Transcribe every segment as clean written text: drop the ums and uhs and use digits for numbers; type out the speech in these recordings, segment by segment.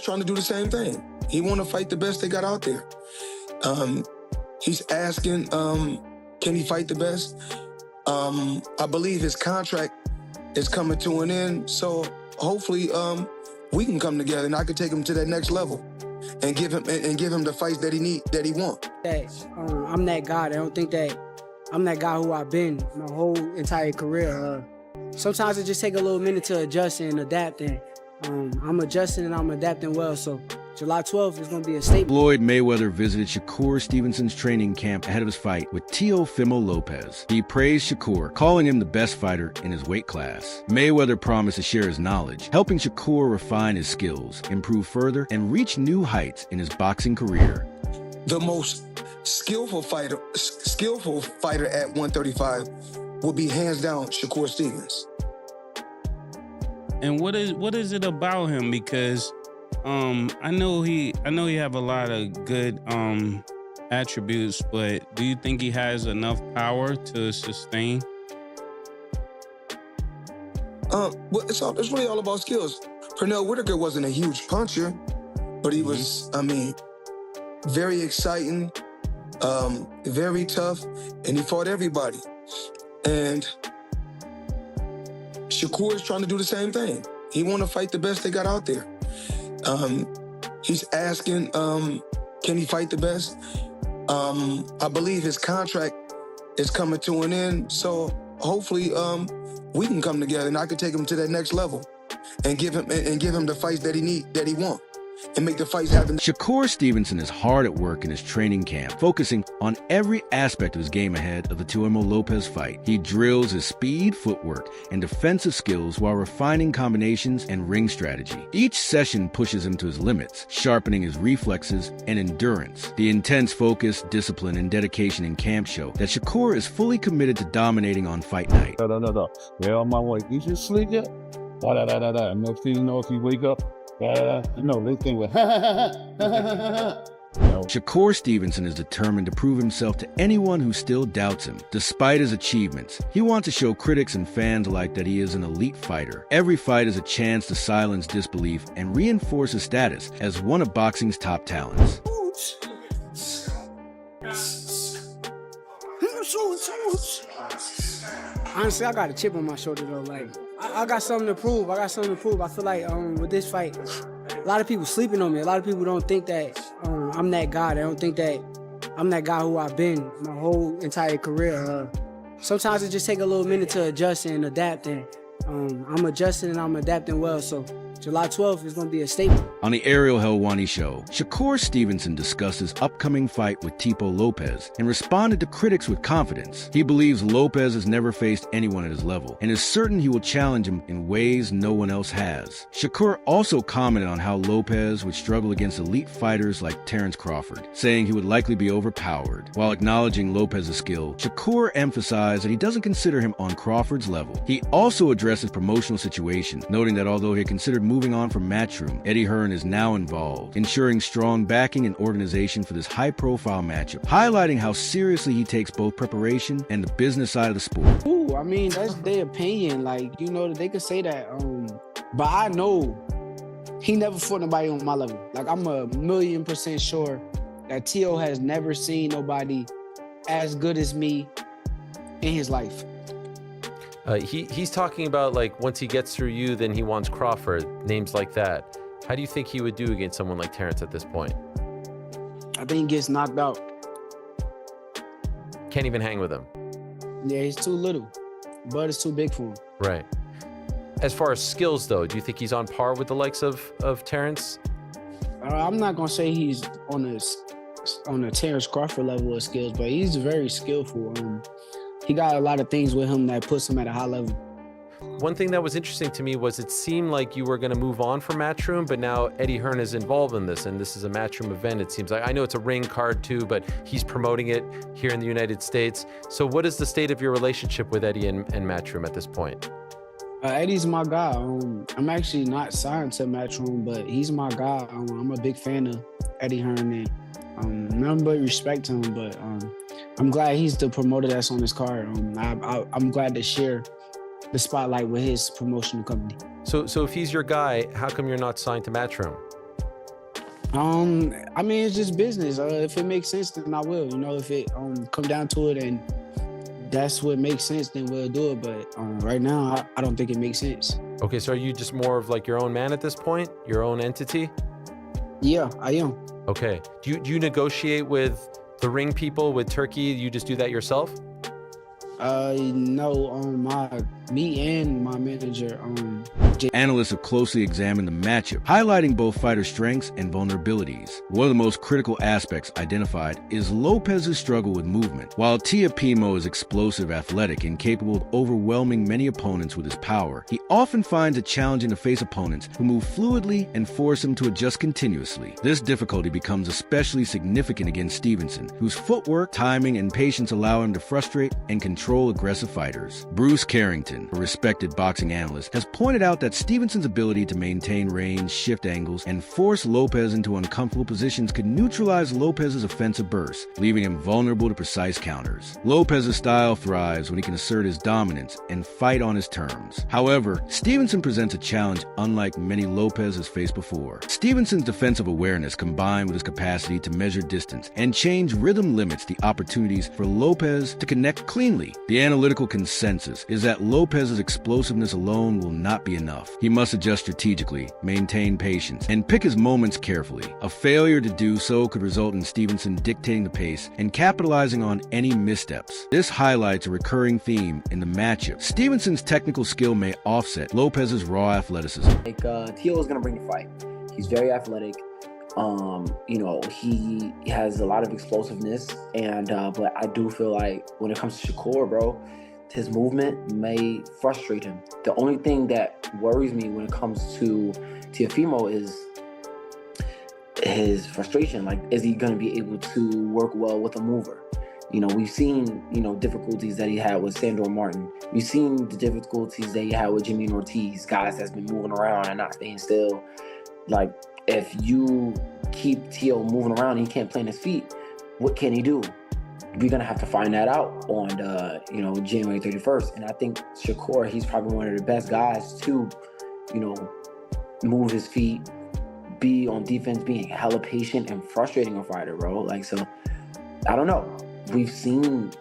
is trying to do the same thing. He want to fight the best they got out there. He's asking, can he fight the best? I believe his contract is coming to an end, so hopefully we can come together and I can take him to that next level and give him the fights that he want. I'm that guy. I don't think that I'm that guy who I've been my whole entire career. Sometimes it just take a little minute to adjust and adapt, and I'm adjusting and I'm adapting well. So July 12th is going to be a statement. Floyd Mayweather visited Shakur Stevenson's training camp ahead of his fight with Teofimo Lopez. He praised Shakur, calling him the best fighter in his weight class. Mayweather promised to share his knowledge, helping Shakur refine his skills, improve further, and reach new heights in his boxing career. The most skillful fighter at 135 will be hands down Shakur Stevens. And what is it about him? Because I know he have a lot of good attributes, but do you think he has enough power to sustain? Well, it's really all about skills. Pernell Whitaker wasn't a huge puncher, but he was, very exciting, very tough, and he fought everybody. And Shakur is trying to do the same thing. He want to fight the best they got out there. He's asking, can he fight the best? I believe his contract is coming to an end, so hopefully we can come together and I can take him to that next level and give him the fights that he want. And make the fights happen. Shakur Stevenson is hard at work in his training camp, focusing on every aspect of his game ahead of the Teofimo Lopez fight. He drills his speed, footwork, and defensive skills while refining combinations and ring strategy. Each session pushes him to his limits, sharpening his reflexes and endurance. The intense focus, discipline, and dedication in camp show that Shakur is fully committed to dominating on fight night. No. Yeah, on my way. You just sleep yet? Next thing you know, if you wake up, no, they think with Shakur Stevenson is determined to prove himself to anyone who still doubts him. Despite his achievements, he wants to show critics and fans alike that he is an elite fighter. Every fight is a chance to silence disbelief and reinforce his status as one of boxing's top talents. Honestly, I got a chip on my shoulder though. Like, I got something to prove. I feel like with this fight, a lot of people sleeping on me. A lot of people don't think that I'm that guy. They don't think that I'm that guy who I've been my whole entire career. Sometimes it just take a little minute to adjust and adapt, and I'm adjusting and I'm adapting well. So July 12th is going to be a statement. On the Ariel Helwani show, Shakur Stevenson discussed his upcoming fight with Teofimo Lopez and responded to critics with confidence. He believes Lopez has never faced anyone at his level and is certain he will challenge him in ways no one else has. Shakur also commented on how Lopez would struggle against elite fighters like Terrence Crawford, saying he would likely be overpowered. While acknowledging Lopez's skill, Shakur emphasized that he doesn't consider him on Crawford's level. He also addressed his promotional situation, noting that although he had considered moving on from Matchroom, Eddie Hearn is now involved, ensuring strong backing and organization for this high-profile matchup, highlighting how seriously he takes both preparation and the business side of the sport. Ooh, I mean, that's their opinion. Like, they could say that. But I know he never fought nobody on my level. Like, I'm 1,000,000% sure that Teo has never seen nobody as good as me in his life. He's talking about, like, once he gets through you, then he wants Crawford, names like that. How do you think he would do against someone like Terrence at this point? I think he gets knocked out. Can't even hang with him. Yeah, he's too little. Bud is too big for him. Right. As far as skills, though, do you think he's on par with the likes of Terrence? I'm not going to say he's on a Terrence Crawford level of skills, but he's very skillful. He got a lot of things with him that puts him at a high level. One thing that was interesting to me was it seemed like you were going to move on from Matchroom, but now Eddie Hearn is involved in this, and this is a Matchroom event, it seems like. I know it's a ring card too, but he's promoting it here in the United States. So what is the state of your relationship with Eddie and Matchroom at this point? Eddie's my guy. I'm actually not signed to Matchroom, but he's my guy. I'm a big fan of Eddie Hearn, and nothing but respect to him, but I'm glad he's the promoter that's on this card. I'm glad to share the spotlight with his promotional company. So if he's your guy, how come you're not signed to Matchroom? I mean, it's just business. If it makes sense, then I will. You know, if it come down to it and that's what makes sense, then we'll do it. But right now, I don't think it makes sense. Okay, so are you just more of like your own man at this point? Your own entity? Yeah, I am. Okay. Do you negotiate with the ring people, with Turkey? You just do that yourself? No, me and my manager, Analysts have closely examined the matchup, highlighting both fighters' strengths and vulnerabilities. One of the most critical aspects identified is Lopez's struggle with movement. While Teofimo is explosive, athletic, and capable of overwhelming many opponents with his power, he often finds it challenging to face opponents who move fluidly and force him to adjust continuously. This difficulty becomes especially significant against Stevenson, whose footwork, timing, and patience allow him to frustrate and control aggressive fighters. Bruce Carrington, a respected boxing analyst, has pointed out that Stevenson's ability to maintain range, shift angles, and force Lopez into uncomfortable positions could neutralize Lopez's offensive bursts, leaving him vulnerable to precise counters. Lopez's style thrives when he can assert his dominance and fight on his terms. However, Stevenson presents a challenge unlike many Lopez has faced before. Stevenson's defensive awareness, combined with his capacity to measure distance and change rhythm, limits the opportunities for Lopez to connect cleanly. The analytical consensus is that Lopez's explosiveness alone will not be enough. He must adjust strategically, maintain patience, and pick his moments carefully. A failure to do so could result in Stevenson dictating the pace and capitalizing on any missteps. This highlights a recurring theme in the matchup. Stevenson's technical skill may offset Lopez's raw athleticism. Teo is gonna bring the fight. He's very athletic. He has a lot of explosiveness, and but I do feel like when it comes to Shakur, bro, his movement may frustrate him. The only thing that worries me when it comes to Teofimo is his frustration. Like, is he going to be able to work well with a mover? We've seen, difficulties that he had with Sandor Martin. We've seen the difficulties that he had with Jimmy Ortiz, guys that's been moving around and not staying still. Like, if you keep Teo moving around and he can't plant his feet, what can he do? We're going to have to find that out on, January 31st. And I think Shakur, he's probably one of the best guys to, move his feet, be on defense, being hella patient and frustrating a fighter, bro. So, I don't know. We've seen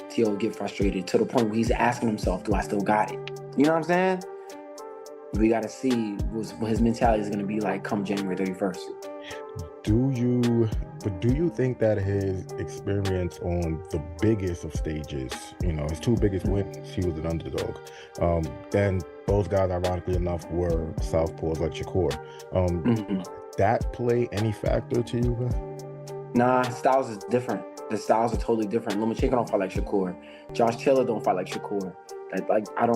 Teo get frustrated to the point where he's asking himself, do I still got it? You know what I'm saying? We got to see what his mentality is going to be like come January 31st. Do you think that his experience on the biggest of stages, his two biggest wins, he was an underdog. Then those guys, ironically enough, were southpaws like Shakur. That play any factor to you, man? Nah, styles is different. The styles are totally different. Lomachenko don't fight like Shakur. Josh Taylor don't fight like Shakur. I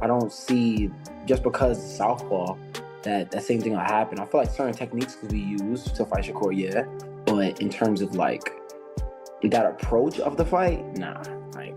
don't see, just because it's southpaw, that same thing will happen. I feel like certain techniques could be used to fight Shakur, yeah. But in terms of that approach of the fight, nah.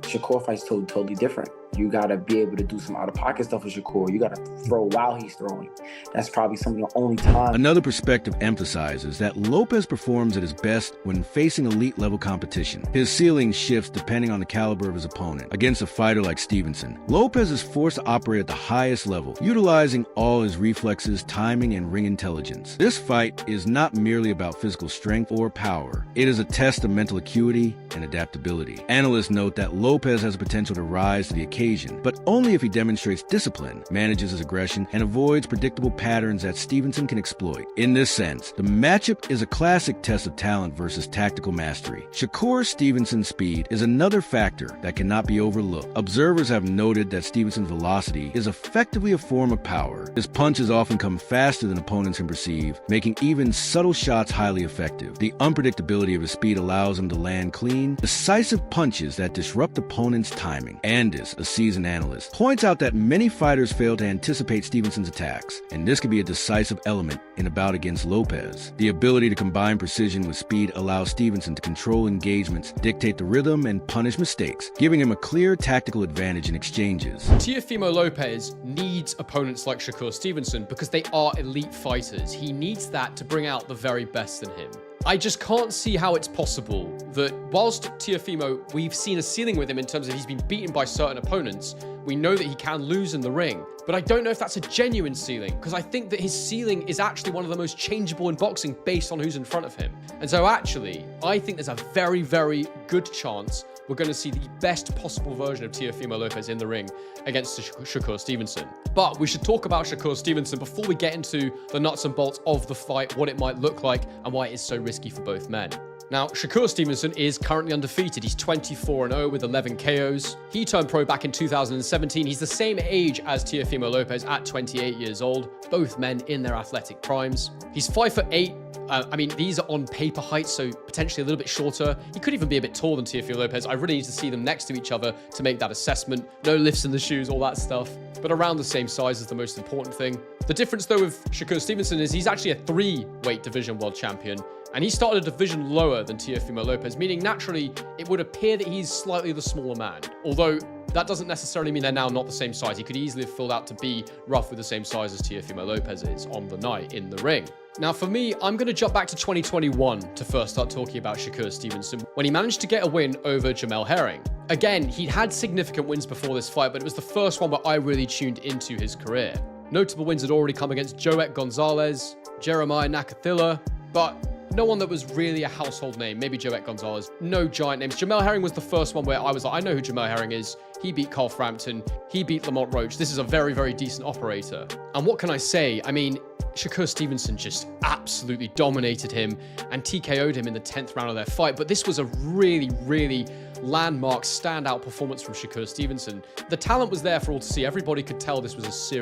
Shakur fights totally different. You gotta be able to do some out-of-pocket stuff with Shakur. You gotta throw while he's throwing. That's probably some of the only time. Another perspective emphasizes that Lopez performs at his best when facing elite-level competition. His ceiling shifts depending on the caliber of his opponent. Against a fighter like Stevenson, Lopez is forced to operate at the highest level, utilizing all his reflexes, timing, and ring intelligence. This fight is not merely about physical strength or power. It is a test of mental acuity and adaptability. Analysts note that Lopez has the potential to rise to the occasion, but only if he demonstrates discipline, manages his aggression, and avoids predictable patterns that Stevenson can exploit. In this sense, the matchup is a classic test of talent versus tactical mastery. Shakur Stevenson's speed is another factor that cannot be overlooked. Observers have noted that Stevenson's velocity is effectively a form of power. His punches often come faster than opponents can perceive, making even subtle shots highly effective. The unpredictability of his speed allows him to land clean, decisive punches that disrupt opponents' timing. Andis, a seasoned analyst, points out that many fighters fail to anticipate Stevenson's attacks, and this could be a decisive element in a bout against Lopez. The ability to combine precision with speed allows Stevenson to control engagements, dictate the rhythm, and punish mistakes, giving him a clear tactical advantage in exchanges. Teofimo Lopez needs opponents like Shakur Stevenson because they are elite fighters. He needs that to bring out the very best in him. I just can't see how it's possible that whilst Teofimo, we've seen a ceiling with him in terms of he's been beaten by certain opponents, we know that he can lose in the ring, but I don't know if that's a genuine ceiling, because I think that his ceiling is actually one of the most changeable in boxing based on who's in front of him. And so actually, I think there's a very, very good chance we're going to see the best possible version of Teofimo Lopez in the ring against Shakur Stevenson. But we should talk about Shakur Stevenson before we get into the nuts and bolts of the fight, what it might look like, and why it is so risky for both men. Now, Shakur Stevenson is currently undefeated. He's 24-0 with 11 KOs. He turned pro back in 2017. He's the same age as Teofimo Lopez at 28 years old, both men in their athletic primes. He's 5'8". I mean, these are on paper heights, so potentially a little bit shorter. He could even be a bit taller than Teofimo Lopez. I really need to see them next to each other to make that assessment. No lifts in the shoes, all that stuff. But around the same size is the most important thing. The difference, though, with Shakur Stevenson is he's actually a 3-weight division world champion. And he started a division lower than Teofimo Lopez, meaning naturally it would appear that he's slightly the smaller man. Although that doesn't necessarily mean they're now not the same size. He could easily have filled out to be roughly the same size as Teofimo Lopez is on the night in the ring. Now for me, I'm going to jump back to 2021 to first start talking about Shakur Stevenson when he managed to get a win over Jamel Herring. Again, he'd had significant wins before this fight, but it was the first one where I really tuned into his career. Notable wins had already come against Joet Gonzalez, Jeremiah Nakathila, but no one that was really a household name. Maybe Joet Gonzalez. No giant names. Jamel Herring was the first one where I was like, I know who Jamel Herring is. He beat Carl Frampton. He beat Lamont Roach. This is a very, very decent operator. And what can I say? I mean, Shakur Stevenson just absolutely dominated him and TKO'd him in the 10th round of their fight. But this was a really, really landmark standout performance from Shakur Stevenson. The talent was there for all to see. Everybody could tell this was a serious